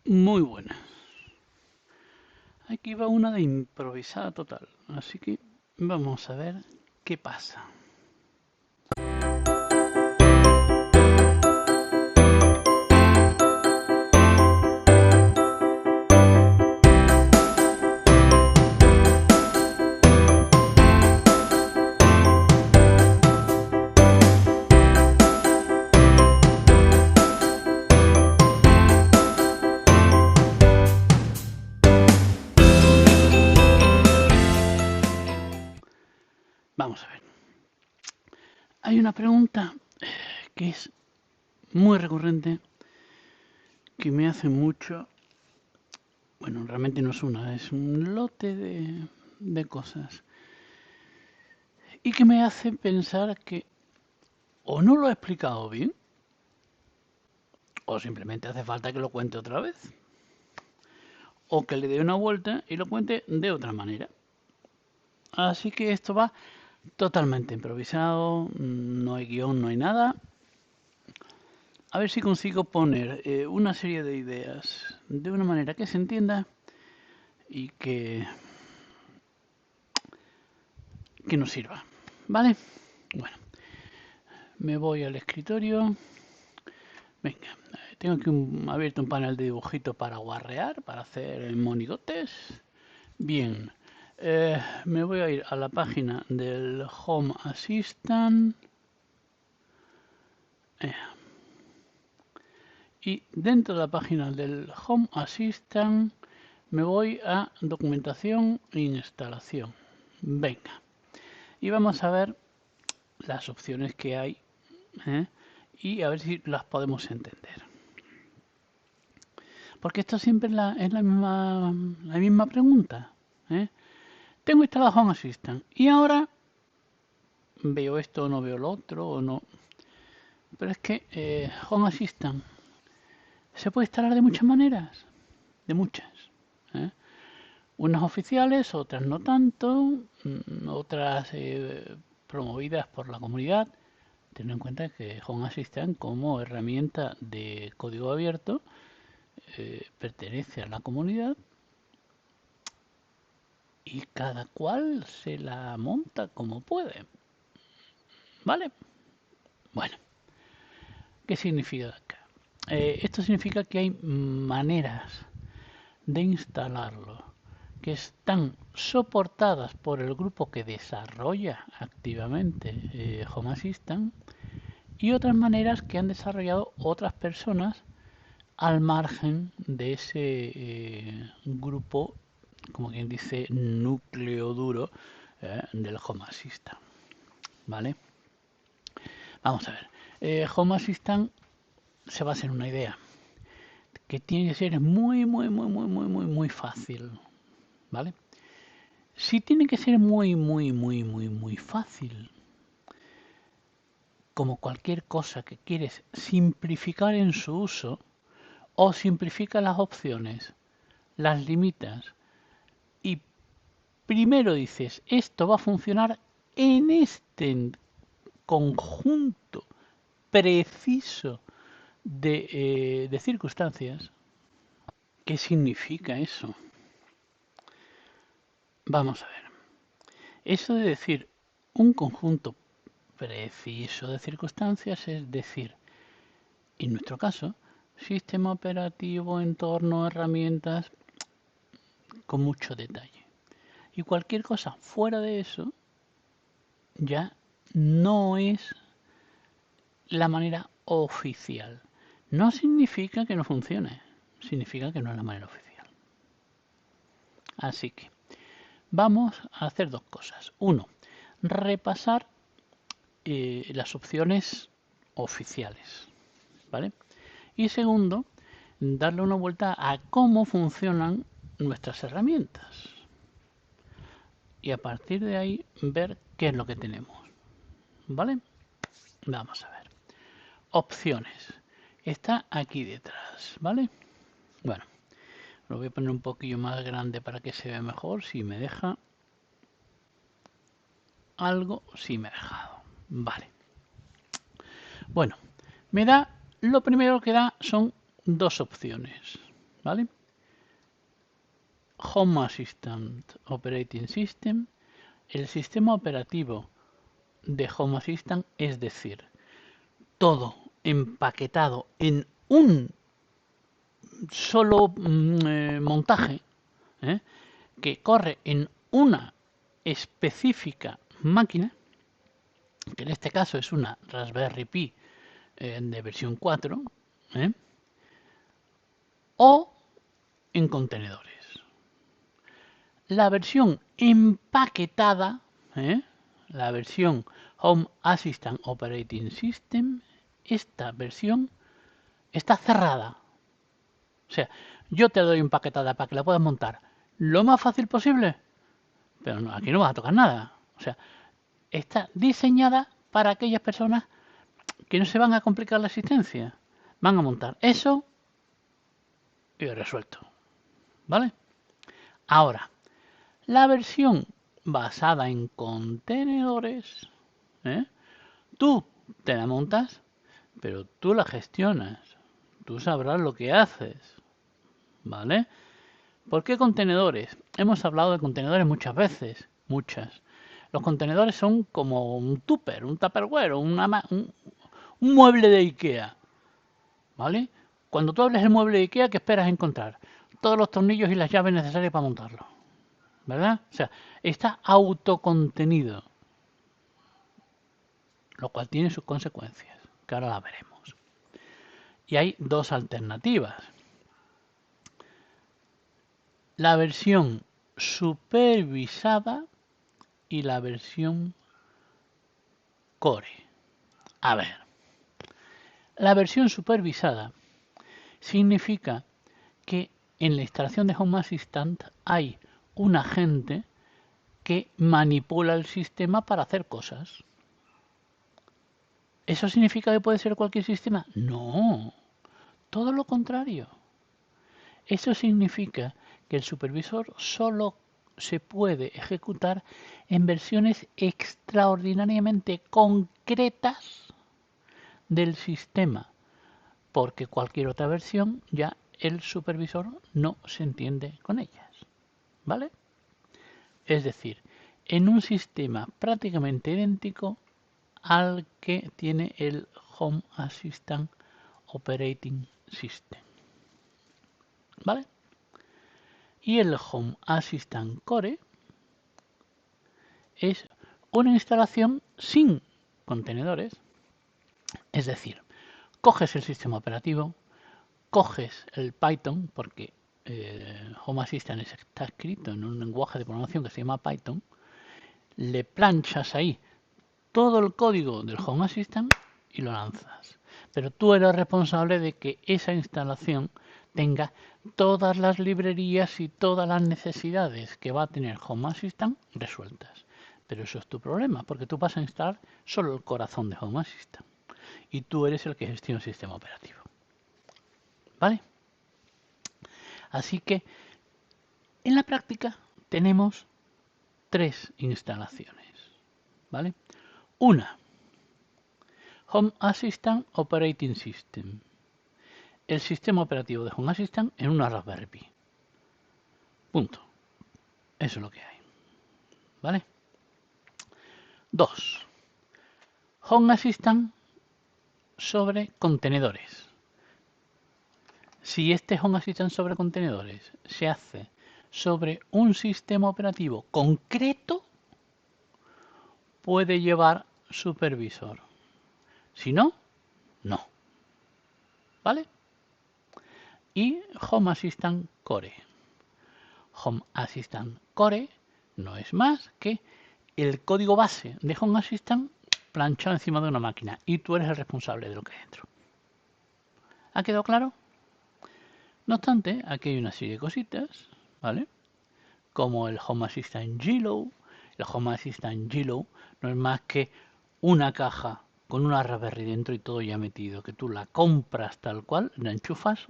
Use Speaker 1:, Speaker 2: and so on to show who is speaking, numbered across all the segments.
Speaker 1: Muy buena. Aquí va una de improvisada total, así que vamos a ver qué pasa. Vamos a ver. Hay una pregunta que es muy recurrente, que me hace mucho. Bueno, realmente no es una, es un lote de cosas. Y que me hace pensar que o no lo he explicado bien, o simplemente hace falta que lo cuente otra vez, o que le dé una vuelta y lo cuente de otra manera. Así que esto va totalmente improvisado, no hay guión, no hay nada. A ver si consigo poner una serie de ideas de una manera que se entienda y que nos sirva. ¿Vale? Bueno, me voy al escritorio. Venga, tengo aquí abierto un panel de dibujito para guarrear, para hacer monigotes. Bien, me voy a ir a la página del Home Assistant. Y dentro de la página del Home Assistant me voy a documentación e instalación. Venga, y vamos a ver las opciones que hay, ¿eh? Y a ver si las podemos entender. Porque esto siempre es la misma pregunta, ¿eh? Tengo instalado Home Assistant y ahora veo esto o no veo lo otro o no. Pero es que Home Assistant se puede instalar de muchas maneras, de muchas, ¿eh? Unas oficiales, otras no tanto, otras promovidas por la comunidad. Ten en cuenta que Home Assistant como herramienta de código abierto pertenece a la comunidad y cada cual se la monta como puede. ¿Vale? Bueno, ¿qué significa acá? Esto significa que hay maneras de instalarlo que están soportadas por el grupo que desarrolla activamente Home Assistant y otras maneras que han desarrollado otras personas al margen de ese grupo, como quien dice, núcleo duro del Home Assistant. ¿Vale? Vamos a ver. Home Assistant se basa en una idea que tiene que ser muy fácil. ¿Vale? Si tiene que ser muy fácil, como cualquier cosa que quieres simplificar en su uso, o simplifica las opciones, las limitas, y primero dices, esto va a funcionar en este conjunto preciso de circunstancias. ¿Qué significa eso? Vamos a ver. Eso de decir un conjunto preciso de circunstancias es decir, en nuestro caso, sistema operativo, entorno, herramientas, con mucho detalle. Y cualquier cosa fuera de eso ya no es la manera oficial. No significa que no funcione, significa que no es la manera oficial. Así que vamos a hacer dos cosas. Uno, repasar las opciones oficiales, ¿vale? Y segundo, darle una vuelta a cómo funcionan nuestras herramientas. Y a partir de ahí ver qué es lo que tenemos, ¿vale? Vamos a ver. Opciones. Está aquí detrás, ¿vale? Bueno, lo voy a poner un poquillo más grande para que se vea mejor, si me deja. Algo sí me ha dejado. Vale. Bueno, me da, lo primero que da son dos opciones, ¿vale? Home Assistant Operating System, el sistema operativo de Home Assistant, es decir, todo empaquetado en un solo montaje, que corre en una específica máquina, que en este caso es una Raspberry Pi de versión 4, o en contenedores. La versión empaquetada, la versión Home Assistant Operating System, esta versión está cerrada. O sea, yo te doy empaquetada para que la puedas montar lo más fácil posible, pero no, aquí no vas a tocar nada. O sea, está diseñada para aquellas personas que no se van a complicar la existencia. Van a montar eso y resuelto. ¿Vale? Ahora, la versión basada en contenedores, tú te la montas, pero tú la gestionas. Tú sabrás lo que haces. ¿Vale? ¿Por qué contenedores? Hemos hablado de contenedores muchas veces, muchas. Los contenedores son como un tupper, un tupperware, un mueble de Ikea, ¿vale? Cuando tú hables del mueble de Ikea, ¿qué esperas encontrar? Todos los tornillos y las llaves necesarias para montarlo, ¿verdad? O sea, está autocontenido, lo cual tiene sus consecuencias, que ahora las veremos. Y hay dos alternativas. La versión supervisada y la versión core. A ver, la versión supervisada significa que en la instalación de Home Assistant hay un agente que manipula el sistema para hacer cosas. ¿Eso significa que puede ser cualquier sistema? No, todo lo contrario. Eso significa que el supervisor solo se puede ejecutar en versiones extraordinariamente concretas del sistema, porque cualquier otra versión ya el supervisor no se entiende con ellas, ¿vale? Es decir, en un sistema prácticamente idéntico al que tiene el Home Assistant Operating System, ¿vale? Y el Home Assistant Core es una instalación sin contenedores, es decir, coges el sistema operativo, coges el Python, porque Home Assistant está escrito en un lenguaje de programación que se llama Python, le planchas ahí todo el código del Home Assistant y lo lanzas. Pero tú eres responsable de que esa instalación tenga todas las librerías y todas las necesidades que va a tener Home Assistant resueltas. Pero eso es tu problema, porque tú vas a instalar solo el corazón de Home Assistant. Y tú eres el que gestiona el sistema operativo. ¿Vale? Así que en la práctica tenemos tres instalaciones. ¿Vale? Una, Home Assistant Operating System. El sistema operativo de Home Assistant en una Raspberry Pi. Punto. Eso es lo que hay. ¿Vale? 2. Home Assistant sobre contenedores. Si este Home Assistant sobre contenedores se hace sobre un sistema operativo concreto, puede llevar supervisor. Si no, no. ¿Vale? Y Home Assistant Core. Home Assistant Core no es más que el código base de Home Assistant planchado encima de una máquina y tú eres el responsable de lo que hay dentro. ¿Ha quedado claro? No obstante, aquí hay una serie de cositas, ¿vale? Como el Home Assistant Gilo. El Home Assistant Gilo no es más que una caja con una Raspberry dentro y todo ya metido, que tú la compras tal cual, la enchufas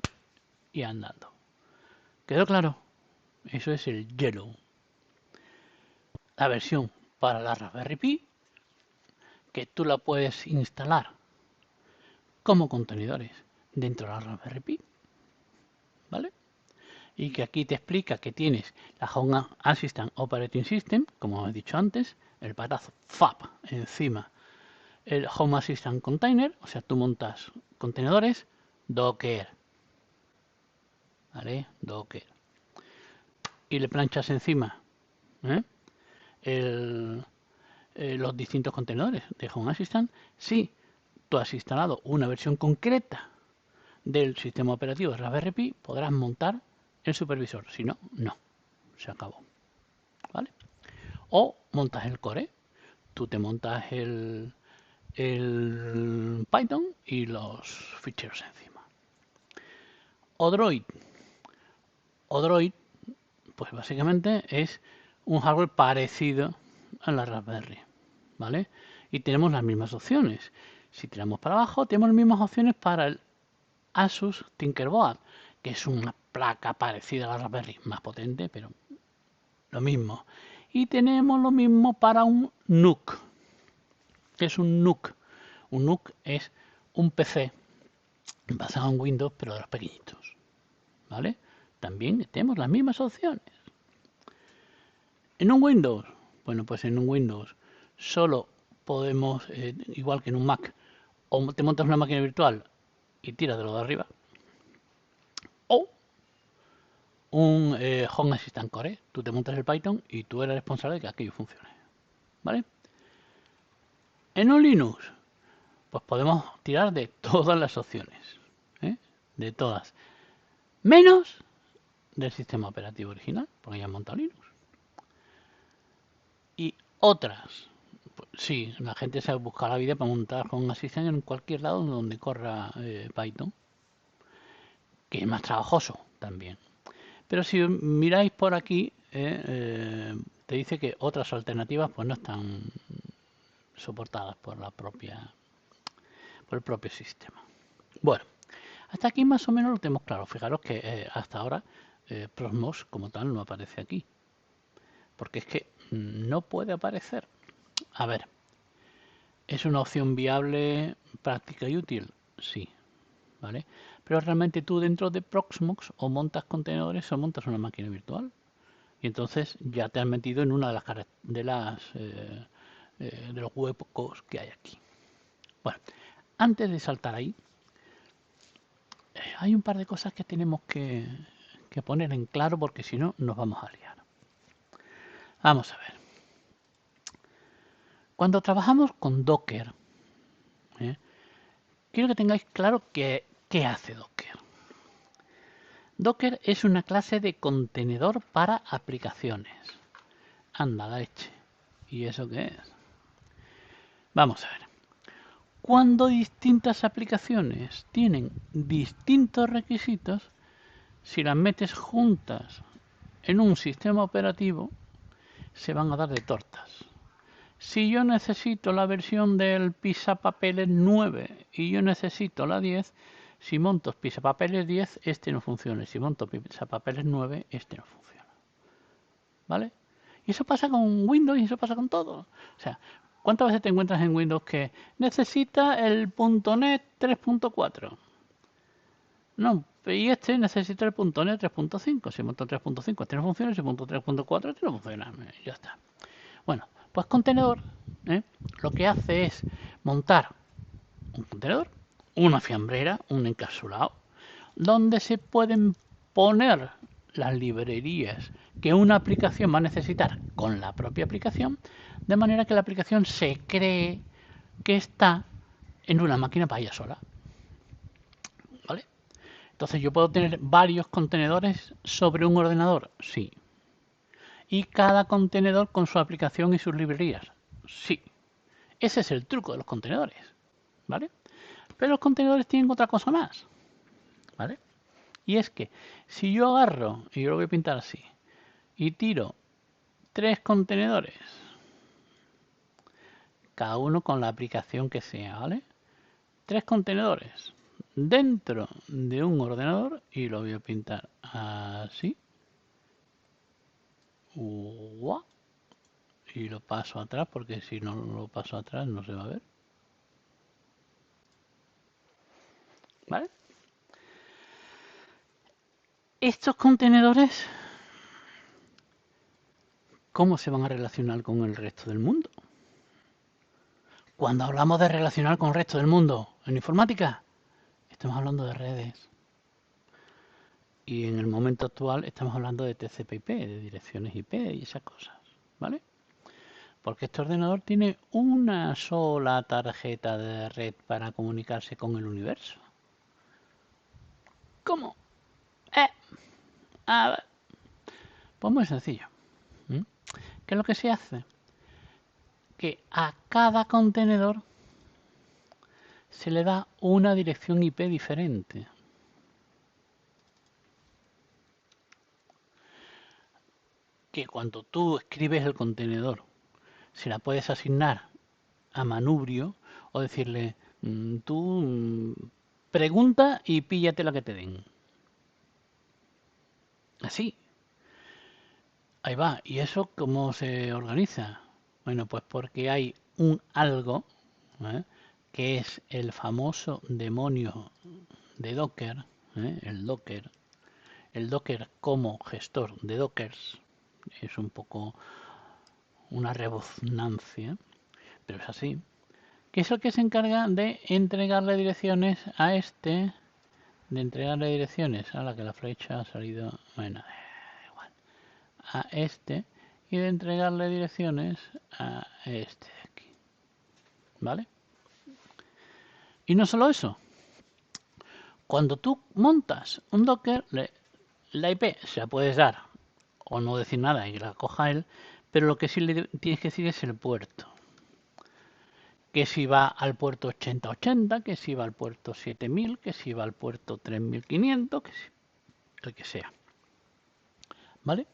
Speaker 1: y andando. ¿Quedó claro? Eso es el Yellow. La versión para la Raspberry Pi, que tú la puedes instalar como contenedores dentro de la Raspberry Pi, ¿vale? y que aquí te explica que tienes la Home Assistant Operating System, como he dicho antes, el patazo FAP encima, el Home Assistant Container, o sea, tú montas contenedores, Docker, ¿vale? Docker. Y le planchas encima los distintos contenedores de Home Assistant. Si tú has instalado una versión concreta del sistema operativo de Raspberry Pi, podrás montar el supervisor. Si no, no. Se acabó. ¿Vale? O montas el core. Tú te montas el Python y los ficheros encima. Odroid. Odroid, pues básicamente es un hardware parecido a la Raspberry. ¿Vale? Y tenemos las mismas opciones. Si tiramos para abajo, tenemos las mismas opciones para el Asus Tinkerboard, que es una placa parecida a la Raspberry, más potente, pero lo mismo. Y tenemos lo mismo para un NUC. ¿Qué es un NUC? Un NUC es un PC basado en Windows, pero de los pequeñitos. ¿Vale? También tenemos las mismas opciones. En un Windows, bueno, pues en un Windows solo podemos, igual que en un Mac, o te montas una máquina virtual y tiras de lo de arriba, o un Home Assistant Core. Tú te montas el Python y tú eres responsable de que aquello funcione. ¿Vale? En un Linux, pues podemos tirar de todas las opciones. De todas. Menos del sistema operativo original, porque ya han montado Linux. Y otras. Pues, sí, la gente se busca la vida para montar Home Assistant en cualquier lado donde corra Python. Que es más trabajoso también. Pero si miráis por aquí, te dice que otras alternativas pues no están soportadas por el propio sistema. Bueno, hasta aquí más o menos lo tenemos claro. Fijaros que hasta ahora Prosmos como tal no aparece aquí. Porque es que no puede aparecer. A ver, ¿es una opción viable, práctica y útil? Sí, ¿vale? Pero realmente tú dentro de Proxmox o montas contenedores o montas una máquina virtual. Y entonces ya te has metido en una de los huecos que hay aquí. Bueno, antes de saltar ahí, hay un par de cosas que tenemos que poner en claro porque si no nos vamos a liar. Vamos a ver. Cuando trabajamos con Docker, quiero que tengáis claro qué hace Docker. Docker es una clase de contenedor para aplicaciones. Anda la leche. ¿Y eso qué es? Vamos a ver. Cuando distintas aplicaciones tienen distintos requisitos, si las metes juntas en un sistema operativo, se van a dar de tortas. Si yo necesito la versión del Pisapapeles 9 y yo necesito la 10, si monto Pisapapeles 10, este no funciona. Si monto Pisapapeles 9, este no funciona. ¿Vale? Y eso pasa con Windows y eso pasa con todo. O sea, ¿cuántas veces te encuentras en Windows que necesita el .NET 3.4? No, y este necesita el .NET 3.5. Si monto 3.5, este no funciona. Si monto 3.4, este no funciona. Ya está. Bueno, pues contenedor lo que hace es montar un contenedor, una fiambrera, un encapsulado, donde se pueden poner las librerías que una aplicación va a necesitar con la propia aplicación, de manera que la aplicación se cree que está en una máquina para ella sola. ¿Vale? Entonces yo puedo tener varios contenedores sobre un ordenador, sí. Y cada contenedor con su aplicación y sus librerías, sí. Ese es el truco de los contenedores, ¿vale? Pero los contenedores tienen otra cosa más, ¿vale? Y es que si yo agarro, y yo lo voy a pintar así, y tiro 3 contenedores, cada uno con la aplicación que sea, ¿vale? 3 contenedores dentro de un ordenador y lo voy a pintar así. Y lo paso atrás porque si no lo paso atrás no se va a ver. ¿Vale? Estos contenedores, ¿cómo se van a relacionar con el resto del mundo? Cuando hablamos de relacionar con el resto del mundo en informática, estamos hablando de redes. Y en el momento actual estamos hablando de TCP/IP, de direcciones IP y esas cosas, ¿vale? Porque este ordenador tiene una sola tarjeta de red para comunicarse con el universo. ¿Cómo? A ver, pues muy sencillo. ¿Qué es lo que se hace? Que a cada contenedor se le da una dirección IP diferente. Que cuando tú escribes el contenedor, se la puedes asignar a manubrio o decirle, tú pregunta y píllate la que te den. Así. Ahí va. ¿Y eso cómo se organiza? Bueno, pues porque hay un algo, ¿eh? Que es el famoso demonio de Docker, ¿eh? El Docker como gestor de Dockers, es un poco una rebusnancia, pero es así, que es el que se encarga de entregarle direcciones a este, de entregarle direcciones a la que la flecha ha salido, bueno, igual, a este, y de entregarle direcciones a este de aquí, ¿vale? Y no solo eso, cuando tú montas un Docker, la IP se la puedes dar o no decir nada y que la coja él, pero lo que sí le tienes que decir es el puerto. Que si va al puerto 8080, que si va al puerto 7000, que si va al puerto 3500, que si, el que sea. ¿Vale?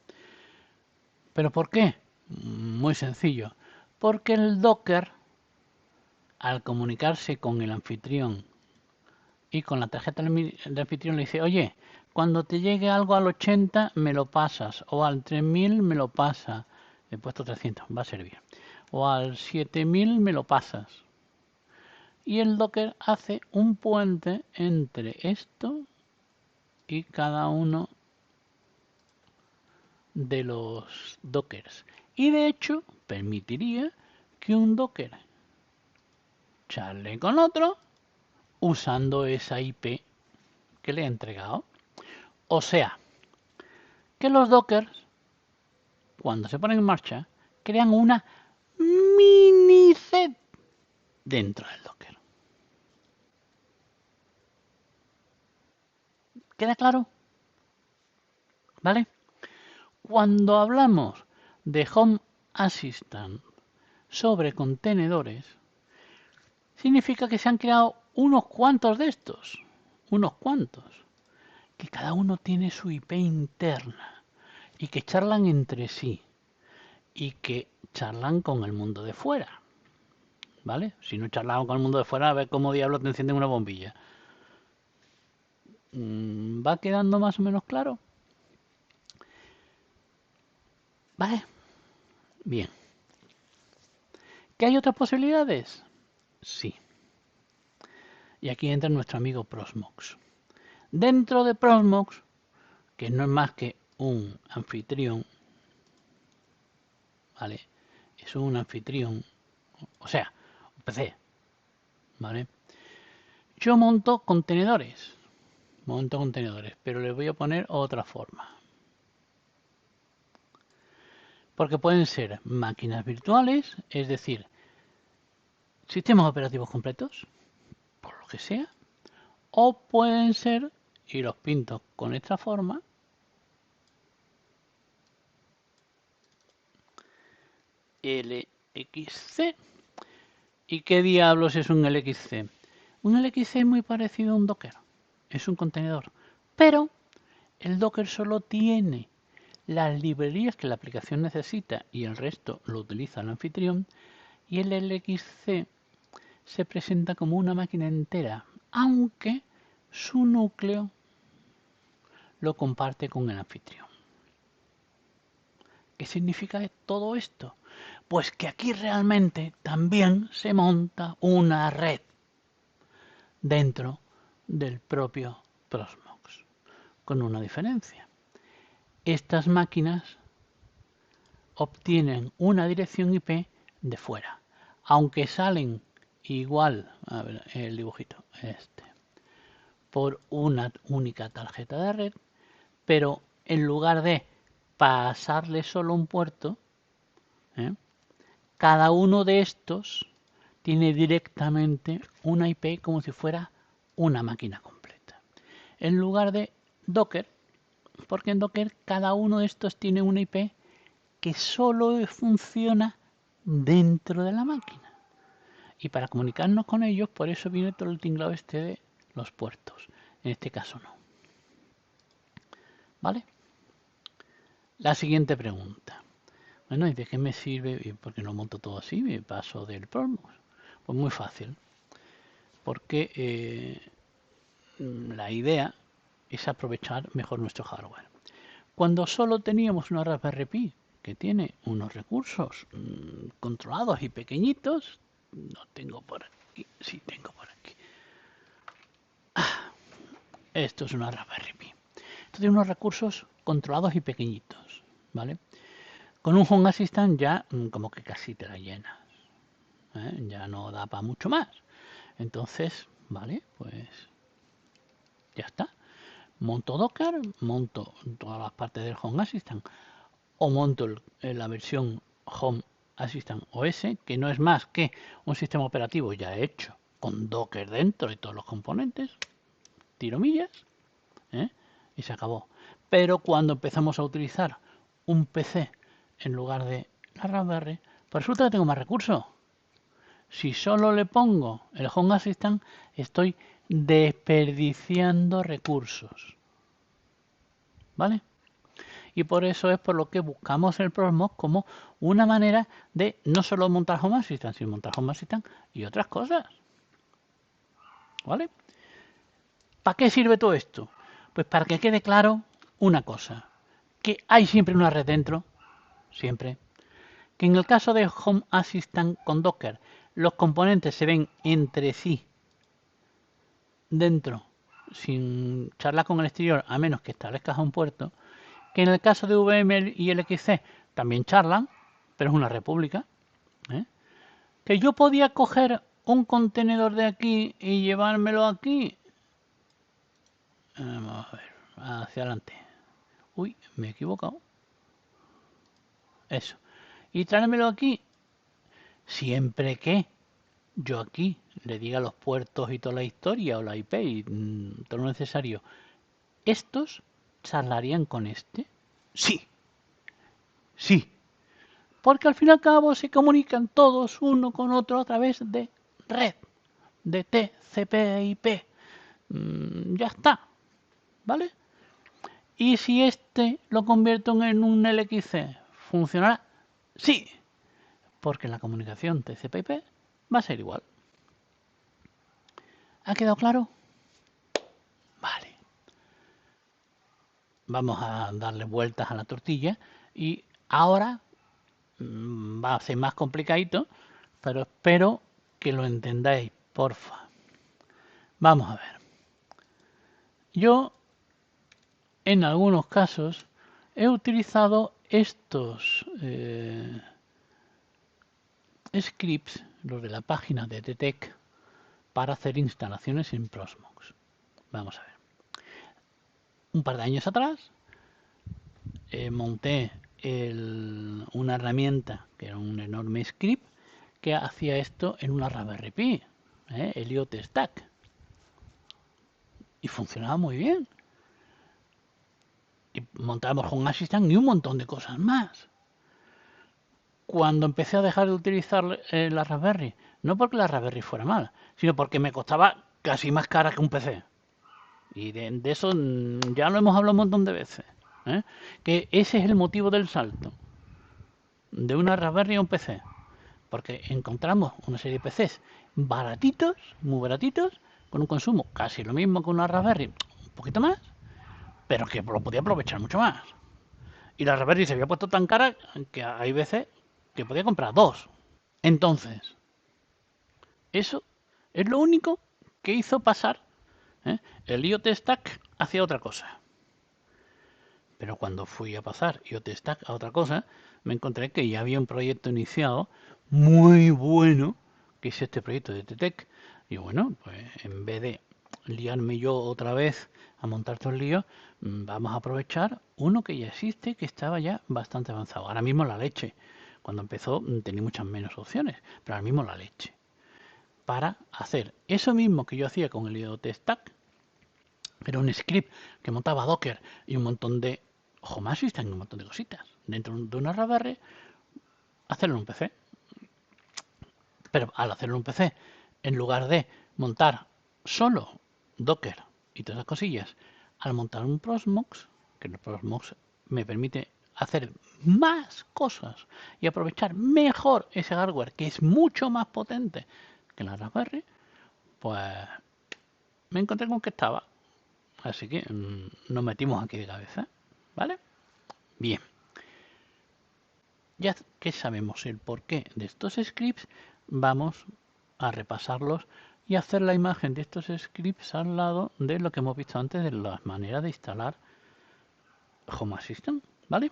Speaker 1: ¿Pero por qué? Muy sencillo. Porque el Docker, al comunicarse con el anfitrión y con la tarjeta del anfitrión, le dice, oye, cuando te llegue algo al 80 me lo pasas, o al 3000 me lo pasa, he puesto 300, va a servir, o al 7000 me lo pasas. Y el Docker hace un puente entre esto y cada uno de los Dockers. Y de hecho permitiría que un Docker charle con otro usando esa IP que le he entregado. O sea, que los Dockers, cuando se ponen en marcha, crean una mini set dentro del Docker. ¿Queda claro? ¿Vale? Cuando hablamos de Home Assistant sobre contenedores, significa que se han creado unos cuantos de estos, unos cuantos, que cada uno tiene su IP interna y que charlan entre sí y que charlan con el mundo de fuera, ¿vale? Si no charlamos con el mundo de fuera, a ver cómo diablos te encienden una bombilla. ¿Va quedando más o menos claro? ¿Vale? Bien. ¿Que hay otras posibilidades? Sí. Y aquí entra nuestro amigo Prosmox. Dentro de Prosmox, que no es más que un anfitrión, ¿vale? Es un anfitrión, o sea, un PC, ¿vale? Yo monto contenedores, pero les voy a poner otra forma. Porque pueden ser máquinas virtuales, es decir, sistemas operativos completos, por lo que sea, o pueden ser, y los pinto con esta forma, LXC. ¿Y qué diablos es un LXC? Un LXC es muy parecido a un Docker, es un contenedor, pero el Docker solo tiene las librerías que la aplicación necesita y el resto lo utiliza el anfitrión, y el LXC se presenta como una máquina entera, aunque su núcleo lo comparte con el anfitrión. ¿Qué significa todo esto? Pues que aquí realmente también se monta una red dentro del propio Prosmox. con una diferencia. Estas máquinas obtienen una dirección IP de fuera, aunque salen igual, a ver, el dibujito, por una única tarjeta de red, pero en lugar de pasarle solo un puerto, cada uno de estos tiene directamente una IP como si fuera una máquina completa. En lugar de Docker, porque en Docker cada uno de estos tiene una IP que solo funciona dentro de la máquina. Y para comunicarnos con ellos, por eso viene todo el tinglado de los puertos. En este caso no. ¿Vale? La siguiente pregunta. Bueno, ¿y de qué me sirve? Porque no monto todo así, me paso del Promus. Pues muy fácil. Porque la idea es aprovechar mejor nuestro hardware. Cuando solo teníamos una Raspberry Pi que tiene unos recursos controlados y pequeñitos, no tengo por aquí, sí tengo por aquí. Esto es una Raspberry Pi. Esto tiene unos recursos controlados y pequeñitos, ¿vale? Con un Home Assistant ya como que casi te la llenas, ya no da para mucho más. Entonces, vale, pues ya está. Monto Docker, monto todas las partes del Home Assistant o monto la versión Home Assistant OS, que no es más que un sistema operativo ya hecho con Docker dentro y todos los componentes, tiro millas, y se acabó. Pero cuando empezamos a utilizar un PC en lugar de la Raspberry, pues resulta que tengo más recursos. Si solo le pongo el Home Assistant, estoy desperdiciando recursos. ¿Vale? Y por eso es por lo que buscamos el PROSMOS como una manera de no solo montar Home Assistant, sino montar Home Assistant y otras cosas. ¿Vale? ¿Para qué sirve todo esto? Pues para que quede claro una cosa, que hay siempre una red dentro, siempre, que en el caso de Home Assistant con Docker, los componentes se ven entre sí dentro, sin charlar con el exterior, a menos que establezcas un puerto, que en el caso de VM y LXC también charlan, pero es una república, que yo podía coger un contenedor de aquí y llevármelo aquí. Vamos a ver, hacia adelante. Uy, me he equivocado. Eso. Y traérmelo aquí, siempre que yo aquí le diga los puertos y toda la historia o la IP y todo lo necesario. ¿Estos charlarían con este? Sí, sí. Porque al fin y al cabo se comunican todos uno con otro a través de red, de TCP/IP. Ya está, ¿vale? Y si este lo convierto en un LXC, ¿funcionará? Sí, porque la comunicación TCP/IP va a ser igual. ¿Ha quedado claro? Vale. Vamos a darle vueltas a la tortilla y ahora va a ser más complicadito, pero espero que lo entendáis, porfa. Vamos a ver. Yo, en algunos casos, he utilizado estos scripts, los de la página de TTEC, para hacer instalaciones en Proxmox. Vamos a ver. Un par de años atrás monté una herramienta que era un enorme script que hacía esto en una Raspberry Pi, el IoT Stack. Y funcionaba muy bien. Y montábamos Home Assistant y un montón de cosas más. Cuando empecé a dejar de utilizar la Raspberry, no porque la Raspberry fuera mala, sino porque me costaba casi más cara que un PC. Y de eso ya lo hemos hablado un montón de veces. Que ese es el motivo del salto de una Raspberry a un PC. Porque encontramos una serie de PCs baratitos, muy baratitos, con un consumo casi lo mismo que una Raspberry, un poquito más, pero que lo podía aprovechar mucho más. Y la Raspberry se había puesto tan cara que hay veces que podía comprar dos. Entonces, eso es lo único que hizo pasar el IoT Stack hacia otra cosa. Pero cuando fui a pasar IoTStack a otra cosa, me encontré que ya había un proyecto iniciado muy bueno, que es este proyecto de TTEC. Y bueno, pues en vez de liarme yo otra vez a montar todo el lío, vamos a aprovechar uno que ya existe, que estaba ya bastante avanzado. Ahora mismo la leche. Cuando empezó tenía muchas menos opciones, pero ahora mismo la leche. Para hacer eso mismo que yo hacía con el IoTStack, pero un script que montaba Docker y un montón de Home Assistant y un montón de cositas dentro de una Raspberry, hacerlo en un PC. Pero al hacerlo en un PC, en lugar de montar solo Docker y todas esas cosillas, al montar un Proxmox, que el Proxmox me permite hacer más cosas y aprovechar mejor ese hardware que es mucho más potente que la Raspberry, pues me encontré con que estaba. Así que nos metimos aquí de cabeza. ¿Vale? Bien. Ya que sabemos el porqué de estos scripts, vamos a repasarlos y hacer la imagen de estos scripts al lado de lo que hemos visto antes de las maneras de instalar Home Assistant. ¿Vale?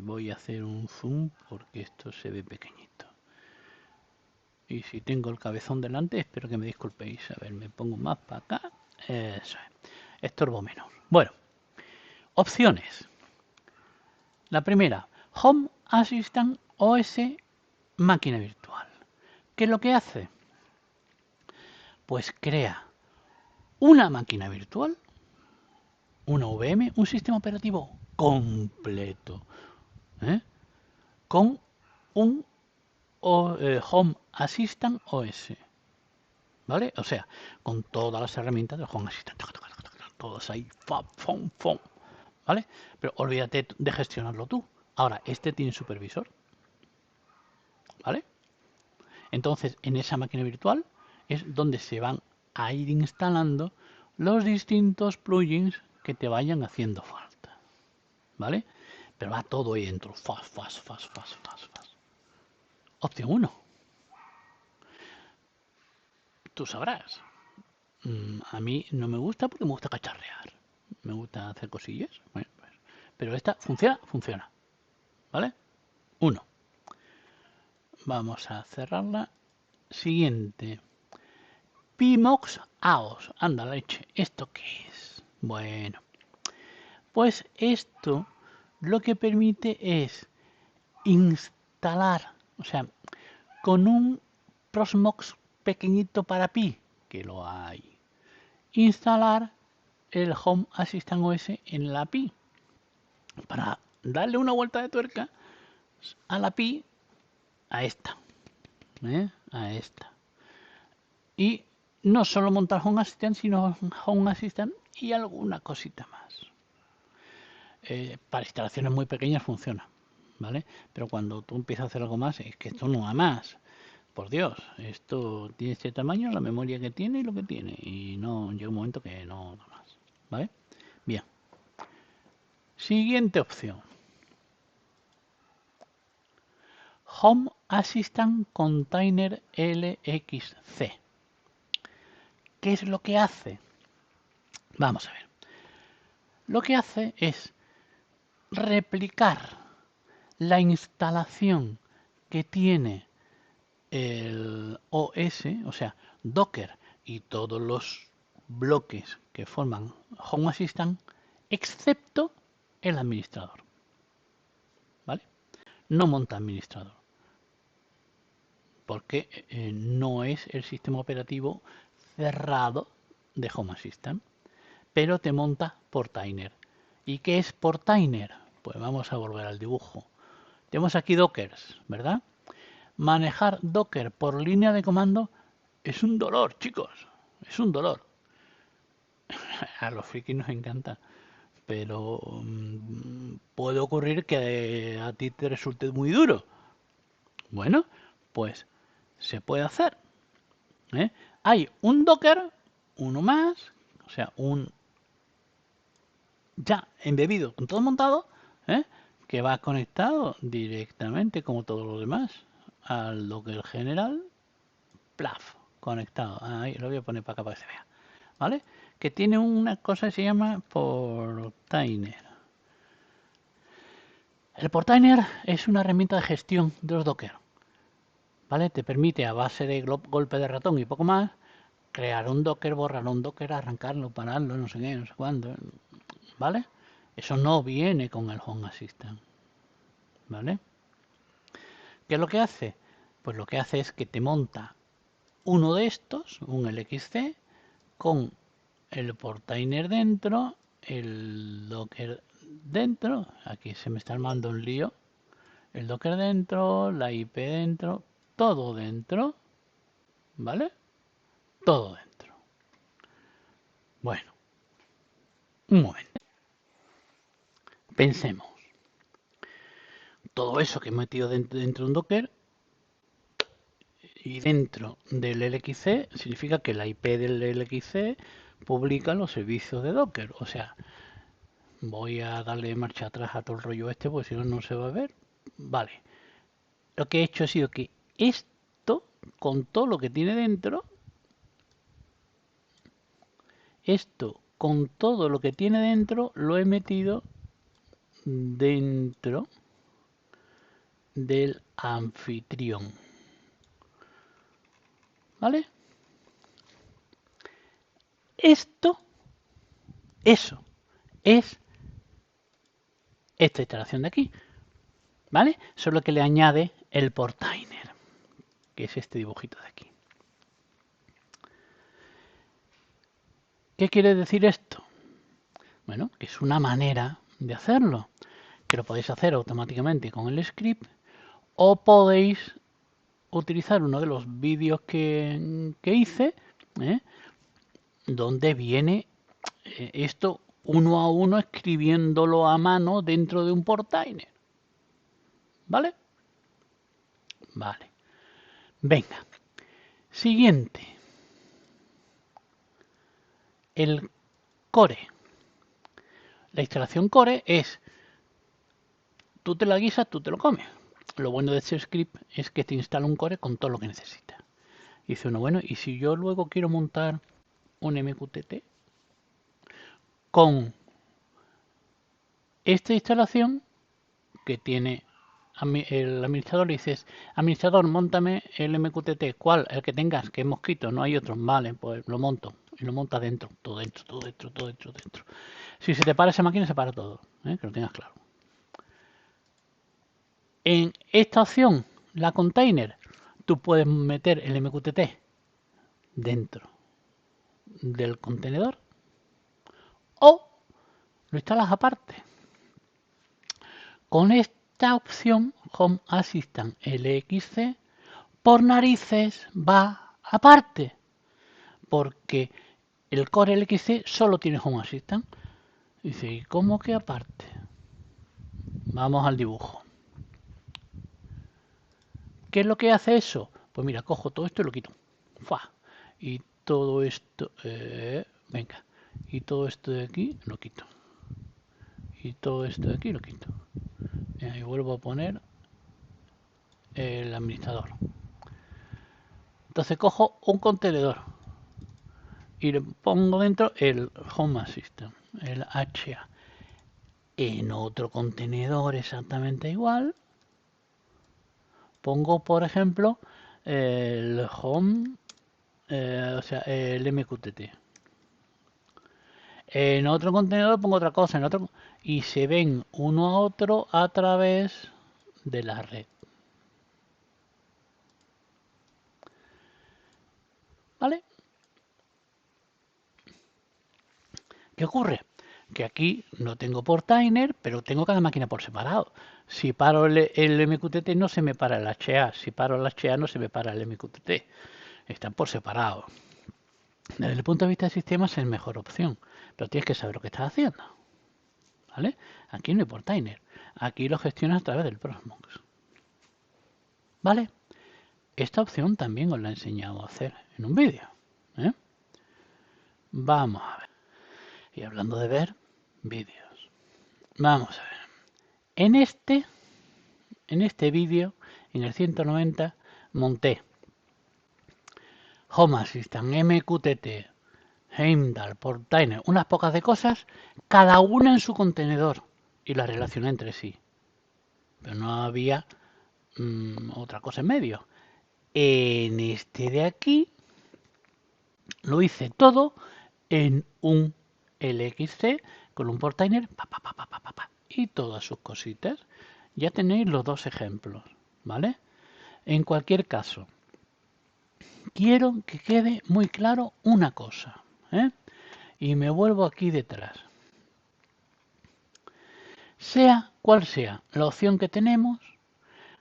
Speaker 1: Voy a hacer un zoom porque esto se ve pequeñito. Y si tengo el cabezón delante, espero que me disculpéis. A ver, me pongo más para acá. Eso es. Estorbo menos. Bueno, opciones. La primera, Home Assistant OS máquina virtual. ¿Qué es lo que hace? Pues crea una máquina virtual, una VM, un sistema operativo completo, ¿eh? Con un Home Assistant OS. ¿Vale? O sea, con todas las herramientas del Home Assistant. Todas ahí, ¿vale? Pero olvídate de gestionarlo tú. Ahora, este tiene supervisor, ¿vale? Entonces, en esa máquina virtual es donde se van a ir instalando los distintos plugins que te vayan haciendo falta, ¿vale? Pero va todo ahí dentro, fast. Opción uno, tú sabrás. A mí no me gusta porque me gusta cacharrear, me gusta hacer cosillas, bueno, pues, pero esta funciona, ¿vale? Uno, vamos a cerrarla. Siguiente, Pmox AOS, anda leche, ¿esto qué es? Bueno, pues esto lo que permite es instalar, o sea, con un Proxmox pequeñito para Pi, que lo hay, instalar el Home Assistant OS en la Pi para darle una vuelta de tuerca a la Pi, a esta, a esta. Y no solo montar Home Assistant, sino Home Assistant y alguna cosita más. Para instalaciones muy pequeñas funciona, ¿vale? Pero cuando tú empiezas a hacer algo más, es que esto no va más. Por Dios, esto tiene este tamaño, la memoria que tiene y lo que tiene. Y no llega un momento que no da más, ¿vale? Bien. Siguiente opción. Home Assistant Container LXC. ¿Qué es lo que hace? Vamos a ver. Lo que hace es replicar la instalación que tiene el OS, o sea, Docker y todos los bloques que forman Home Assistant, excepto el administrador. ¿Vale? No monta administrador, porque no es el sistema operativo cerrado de Home Assistant, pero te monta Portainer. ¿Y qué es Portainer? Pues vamos a volver al dibujo. Tenemos aquí Dockers, ¿verdad? Manejar Docker por línea de comando es un dolor, chicos. Es un dolor. A los frikis nos encanta. Pero puede ocurrir que a ti te resulte muy duro. Bueno, pues se puede hacer. ¿eh? Hay un Docker, uno más, o sea, un ya embebido con todo montado, ¿eh? que va conectado directamente, como todo lo demás, al Docker general, plaf, conectado. Ahí lo voy a poner para acá para que se vea. ¿Vale? Que tiene una cosa que se llama Portainer. El portainer es una herramienta de gestión de los Docker, ¿vale? Te permite a base de golpe de ratón y poco más crear un Docker, borrar un Docker, arrancarlo, pararlo, no sé qué, no sé cuándo, ¿vale? Eso no viene con el Home Assistant, ¿vale? ¿Qué es lo que hace? Pues lo que hace es que te monta uno de estos, un LXC, con el portainer dentro, el Docker dentro, aquí se me está armando un lío, el Docker dentro, la IP dentro, todo dentro, ¿vale? Todo dentro. Bueno, un momento. Pensemos. Todo eso que he metido dentro de un Docker y dentro del LXC significa que la IP del LXC publica los servicios de Docker. O sea, voy a darle marcha atrás a todo el rollo este, porque si no, no se va a ver. Vale. Lo que he hecho ha sido que esto, con todo lo que tiene dentro, lo he metido dentro del anfitrión. ¿Vale? Eso es esta instalación de aquí. ¿Vale? Solo que le añade el portainer, que es este dibujito de aquí. ¿Qué quiere decir esto? Bueno, que es una manera de hacerlo, que lo podéis hacer automáticamente con el script o podéis utilizar uno de los vídeos que hice, donde viene esto uno a uno escribiéndolo a mano dentro de un portainer. ¿Vale? Vale. Venga. Siguiente. El core. La instalación core es, tú te la guisas, tú te lo comes. Lo bueno de este script es que te instala un core con todo lo que necesitas. Dice uno, bueno, y si yo luego quiero montar un MQTT con esta instalación que tiene el administrador, le dices, administrador, móntame el MQTT, ¿cuál? El que tengas, que es Mosquito, no hay otro. Vale, pues lo monto. Y lo monta dentro, todo dentro, todo dentro, todo dentro, dentro. Si se te para esa máquina, se para todo, que lo tengas claro. En esta opción, la container, tú puedes meter el MQTT dentro del contenedor o lo instalas aparte. Con esta opción, Home Assistant LXC, por narices va aparte, porque el Core LXC solo tiene Home Assistant. Dice, ¿y cómo que aparte? Vamos al dibujo. ¿Qué es lo que hace eso? Pues mira, cojo todo esto y lo quito. ¡Fua! Y todo esto, venga, y todo esto de aquí lo quito. Y todo esto de aquí lo quito. Y vuelvo a poner el administrador. Entonces cojo un contenedor y le pongo dentro el Home Assistant, el HA. En otro contenedor exactamente igual, pongo por ejemplo el Home, o sea, el MQTT. En otro contenedor pongo otra cosa, en otro, y se ven uno a otro a través de la red. ¿Vale? ¿Qué ocurre? Que aquí no tengo portainer, pero tengo cada máquina por separado. Si paro el MQTT no se me para el HA, si paro el HA no se me para el MQTT. Están por separado. Desde el punto de vista del sistema es la mejor opción, pero tienes que saber lo que estás haciendo. ¿Vale? Aquí no hay portainer. Aquí lo gestionas a través del Proxmox. ¿Vale? Esta opción también os la he enseñado a hacer en un vídeo. Vamos a ver. Y hablando de ver vídeos. Vamos a ver. En este vídeo, en el 190, monté Home Assistant, MQTT, Heimdall, Portainer, unas pocas de cosas, cada una en su contenedor y las relacioné entre sí. pero no había otra cosa en medio. En este de aquí lo hice todo en un LXC con un portainer y todas sus cositas. Ya tenéis los dos ejemplos, ¿vale? En cualquier caso, quiero que quede muy claro una cosa, ¿eh? Y me vuelvo aquí detrás. Sea cual sea la opción que tenemos,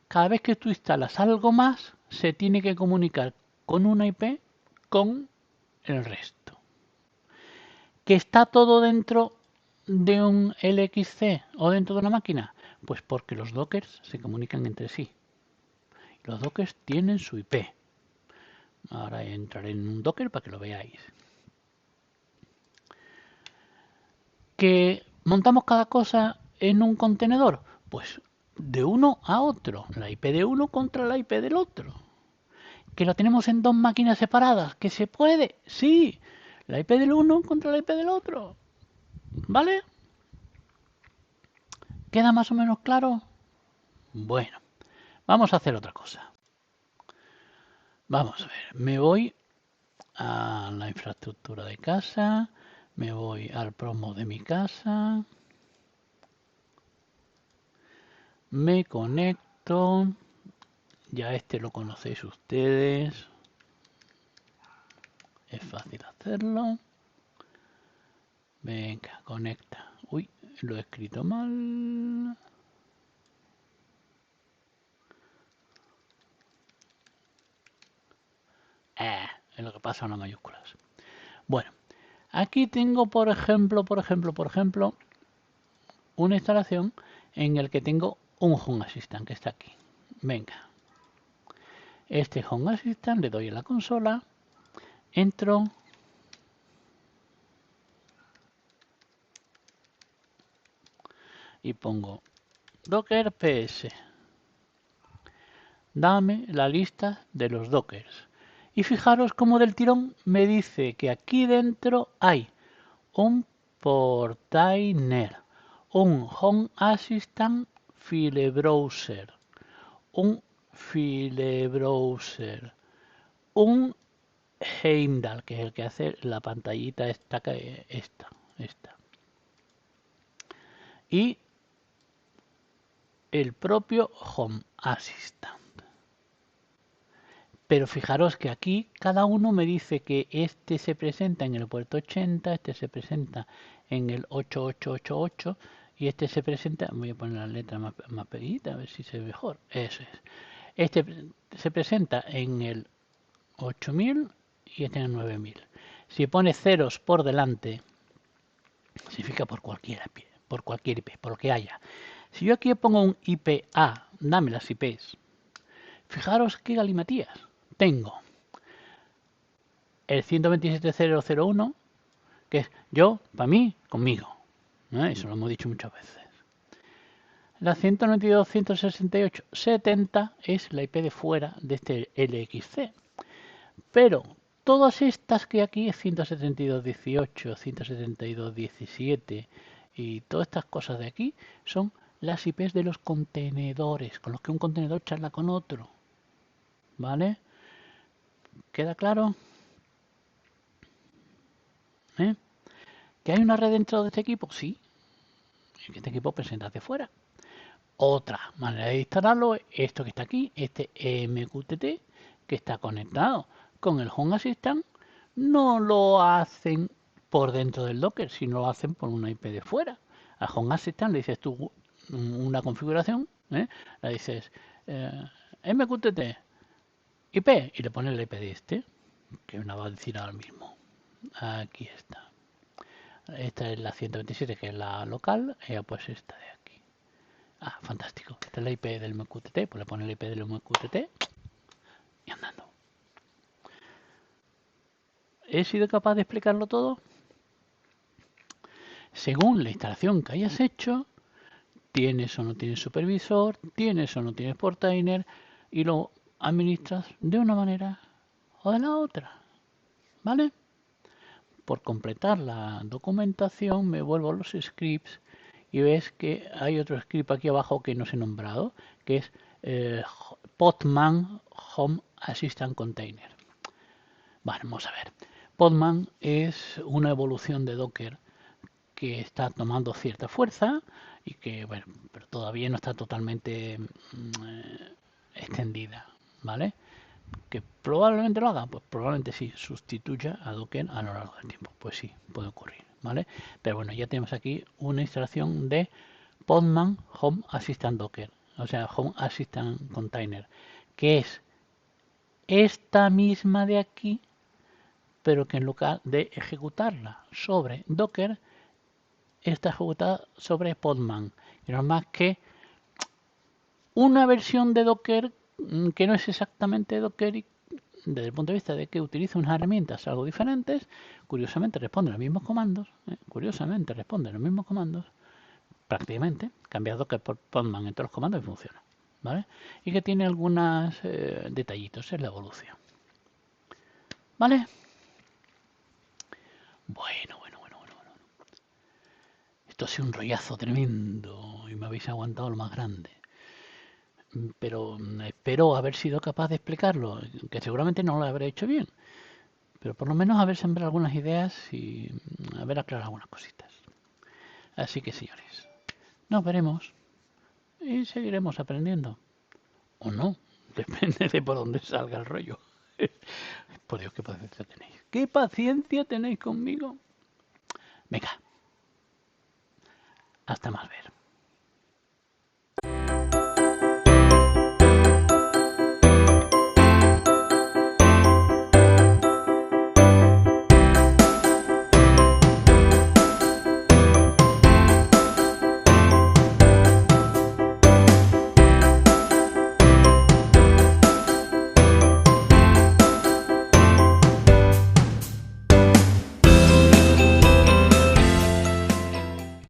Speaker 1: cada vez que tú instalas algo más, se tiene que comunicar con una IP con el resto. ¿Que está todo dentro de un LXC o dentro de una máquina? Pues porque los dockers se comunican entre sí. Los dockers tienen su IP. Ahora entraré en un docker para que lo veáis. ¿Que montamos cada cosa en un contenedor? Pues de uno a otro. La IP de uno contra la IP del otro. ¿Que lo tenemos en dos máquinas separadas? ¿Que se puede? Sí. La IP del uno contra la IP del otro. ¿Vale? ¿Queda más o menos claro? Bueno, vamos a hacer otra cosa. Vamos a ver, me voy a la infraestructura de casa, me voy al promo de mi casa, me conecto, ya este lo conocéis ustedes, es fácil hacerlo. Venga, conecta. Uy, lo he escrito mal. Es lo que pasa en las mayúsculas. Bueno, aquí tengo, por ejemplo, una instalación en el que tengo un Home Assistant que está aquí. Venga, este Home Assistant le doy a la consola, entro y pongo Docker PS. Dame la lista de los Dockers. Y fijaros cómo del tirón me dice que aquí dentro hay un portainer, un Home Assistant File Browser, un File Browser, un Heimdall, que es el que hace la pantallita esta, esta. Y el propio Home Assistant. Pero fijaros que aquí cada uno me dice que este se presenta en el puerto 80, este se presenta en el 8888 y este se presenta, voy a poner la letra más pequeñita a ver si se ve mejor, eso es. Este se presenta en el 8000 y este en el 9000. Si pone ceros por delante, significa por cualquier IP, por lo que haya. Si yo aquí pongo un IPA, dame las IPs, fijaros qué galimatías. Tengo el 127.0.0.1, que es yo, para mí, conmigo. Eso lo hemos dicho muchas veces. La 192.168.70 es la IP de fuera de este LXC. Pero todas estas que aquí, 172.18, 172.17 y todas estas cosas de aquí, son las IPs de los contenedores, con los que un contenedor charla con otro. ¿Vale? ¿Queda claro? ¿Eh? ¿Que hay una red dentro de este equipo? Sí. Este equipo presenta hacia fuera. Otra manera de instalarlo es esto que está aquí, este MQTT, que está conectado con el Home Assistant. No lo hacen por dentro del Docker, sino lo hacen por una IP de fuera. Al Home Assistant le dices tú una configuración, le dices MQTT IP y le pones la IP de este, que me va a decir ahora mismo. Aquí está. Esta es la 127, que es la local, pues esta de aquí. Ah, fantástico. Esta es la IP del MQTT, pues le pone la IP del MQTT y andando. ¿He sido capaz de explicarlo todo? Según la instalación que hayas hecho, tienes o no tienes supervisor, tienes o no tienes portainer y lo administras de una manera o de la otra. ¿Vale? Por completar la documentación me vuelvo a los scripts y ves que hay otro script aquí abajo que no os he nombrado, que es Podman Home Assistant Container. Bueno, vamos a ver. Podman es una evolución de Docker que está tomando cierta fuerza y que, bueno, pero todavía no está totalmente extendida, ¿vale? ¿Que probablemente lo haga? Pues probablemente sí, sustituya a Docker a lo largo del tiempo. Pues sí, puede ocurrir, ¿vale? Pero bueno, ya tenemos aquí una instalación de Podman Home Assistant Docker, o sea, Home Assistant Container, que es esta misma de aquí, pero que en lugar de ejecutarla sobre Docker, está ejecutada sobre Podman. Y no es más que una versión de Docker que no es exactamente Docker y desde el punto de vista de que utiliza unas herramientas algo diferentes, curiosamente responde los mismos comandos, prácticamente, cambiar Docker por Podman en todos los comandos y funciona, ¿vale? Y que tiene algunos detallitos en la evolución, ¿vale? Bueno. Esto ha sido un rollazo tremendo y me habéis aguantado lo más grande. Pero espero haber sido capaz de explicarlo, que seguramente no lo habré hecho bien, pero por lo menos haber sembrado algunas ideas y haber aclarado algunas cositas. Así que, señores, nos veremos y seguiremos aprendiendo. O no, depende de por dónde salga el rollo. Por Dios, qué paciencia tenéis. ¿Qué paciencia tenéis conmigo? Venga, hasta más ver.